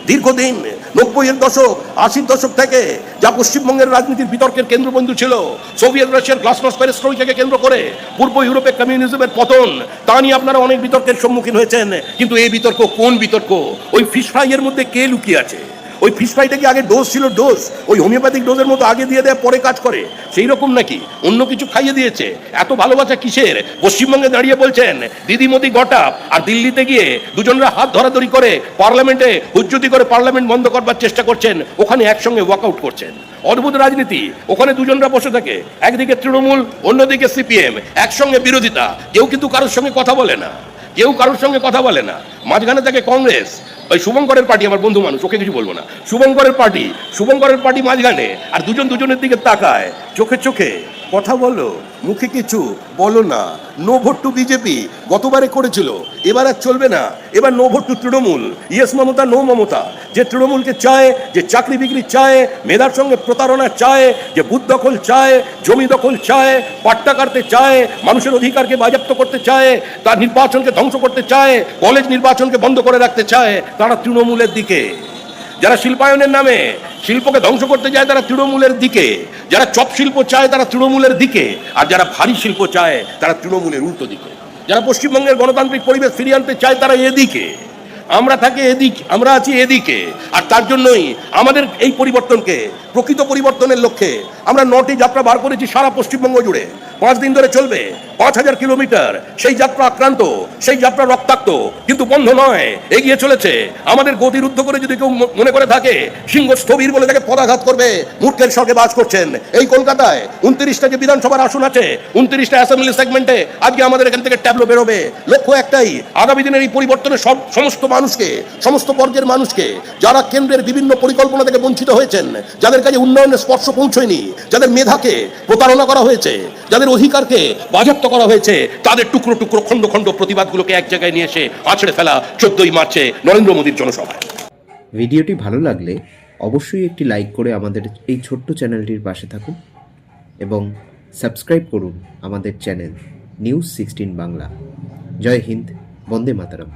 দীর্ঘদিন 90-এর দশক, 80-র দশক থেকে যা পশ্চিমবঙ্গের রাজনীতির বিতর্কের কেন্দ্রবিন্দু ছিল, সোভিয়েত রাশিয়ার গ্লাসনোস্ট পেরেস্ট্রোইকাকে কেন্দ্র করে পূর্ব ইউরোপে কমিউনিজমের পতন, তা নিয়ে আপনারা অনেক বিতর্কের সম্মুখীন হয়েছেন। কিন্তু এই বিতর্ক কোন বিতর্ক? ওই ফিশ ফ্রাইয়ের মধ্যে কে লুকিয়ে আছে? ওই ফিশ ফ্রাইটা কি আগে ডোজ ছিল? ডোজ ওই হোমিওপ্যাথিক ডোজের মতো আগে দিয়ে দেয়, পরে কাজ করে, সেই রকম নাকি অন্য কিছু খাইয়ে দিয়েছে? এত ভালোবাসা কিসের? পশ্চিমবঙ্গে দাঁড়িয়ে বলছেন দিদি মোদি গটাপ, আর দিল্লিতে গিয়ে দুজনরা হাত ধরাধরি করে পার্লামেন্টে হুজ্জুতি করে পার্লামেন্ট বন্ধ করবার চেষ্টা করছেন, ওখানে একসঙ্গে ওয়াকআউট করছেন। অদ্ভুত রাজনীতি। ওখানে দুজনরা বসে থাকে, একদিকে তৃণমূল, অন্যদিকে সিপিএম, একসঙ্গে বিরোধিতা। কেউ কিন্তু কারোর সঙ্গে কথা বলে না, কেউ কারোর সঙ্গে কথা বলে না। মাঝখানে থাকে কংগ্রেস, ওই শুভঙ্করের পার্টি, আমার বন্ধু মানুষ, ওকে কিছু বলবো না, শুভঙ্করের পার্টি মাঝখানে, আর দুজনের দিকে তাকায়, চোখে চোখে কথা বলো, মুখে কিছু বলো না। নো ভোট টু বিজেপি গতবারে করেছিল, এবার আর চলবে না। এবার no vote to Trinamool, yes Mamata, no Mamata. যে তৃণমূলকে চায়, যে চাকরি বিক্রি চায়, মেধার সঙ্গে প্রতারণা চায়, যে বুথ দখল চায়, জমি দখল চায়, পাট্টা কাটতে চায়, মানুষের অধিকারকে বাজেয়াপ্ত করতে চায়, তার নির্বাচনকে ধ্বংস করতে চায়, কলেজ নির্বাচনকে বন্ধ করে রাখতে চায়, তারা তৃণমূলের দিকে। যারা শিল্পায়নের নামে শিল্পকে ধ্বংস করতে চায়, তারা তৃণমূলের দিকে। যারা চপ শিল্প চায়, তারা তৃণমূলের দিকে। আর যারা ভারী শিল্প চায়, তারা তৃণমূলের উল্টো দিকে। যারা পশ্চিমবঙ্গের গণতান্ত্রিক পরিবেশ ফিরিয়ে আনতে চায়, তারা এদিকে। আমরা থাকি এদিকে, আমরা আছি এদিকে। আর তার জন্যই আমাদের এই পরিবর্তনকে, প্রকৃত পরিবর্তনের লক্ষ্যে আমরা 9টি যাত্রা বার করেছি সারা পশ্চিমবঙ্গ জুড়ে। 5 দিন ধরে চলবে, 5000 কিলোমিটার। সেই যাত্রা আক্রান্ত, সেই যাত্রা রক্তাক্ত, কিন্তু বন্ধ নয়, এগিয়ে চলেছে। আমাদের গতিরুদ্ধ করে যদি কেউ মনে করে থাকে সিংহ স্থবির বলে তাকে পদাঘাত করবে, মূর্খের স্বর্গে বাস করছেন। এই কলকাতায় 29টা যে বিধানসভার আসন আছে, 29টা অ্যাসেম্বলি সেগমেন্টে আজকে আমাদের এখান থেকে ট্যাবলো বেরোবে। লক্ষ্য একটাই, আগামী দিনের এই পরিবর্তনের সমস্ত মানুষকে, সমস্ত বর্গের মানুষকে, যারা কেন্দ্রের বিভিন্ন পরিকল্পনা থেকে বঞ্চিত হয়েছেন, যাদের কাছে উন্নয়নের স্পর্শ পৌঁছয়নি, যাদের মেধাকে প্রতারণা করা হয়েছে, যাদের অধিকারকে বাজেয়াপ্ত করা হয়েছে, তাদের টুকরো টুকরো খণ্ড খণ্ড প্রতিবাদগুলোকে এক জায়গায় নিয়ে এসে আছড়ে ফেলা 14ই মার্চে নরেন্দ্র মোদীর জনসভায়। ভিডিওটি ভালো লাগলে অবশ্যই একটি লাইক করে আমাদের এই ছোট্ট চ্যানেলটির পাশে থাকুন এবং সাবস্ক্রাইব করুন আমাদের চ্যানেল নিউজ 16 বাংলা। জয় হিন্দ, বন্দে মাতরম।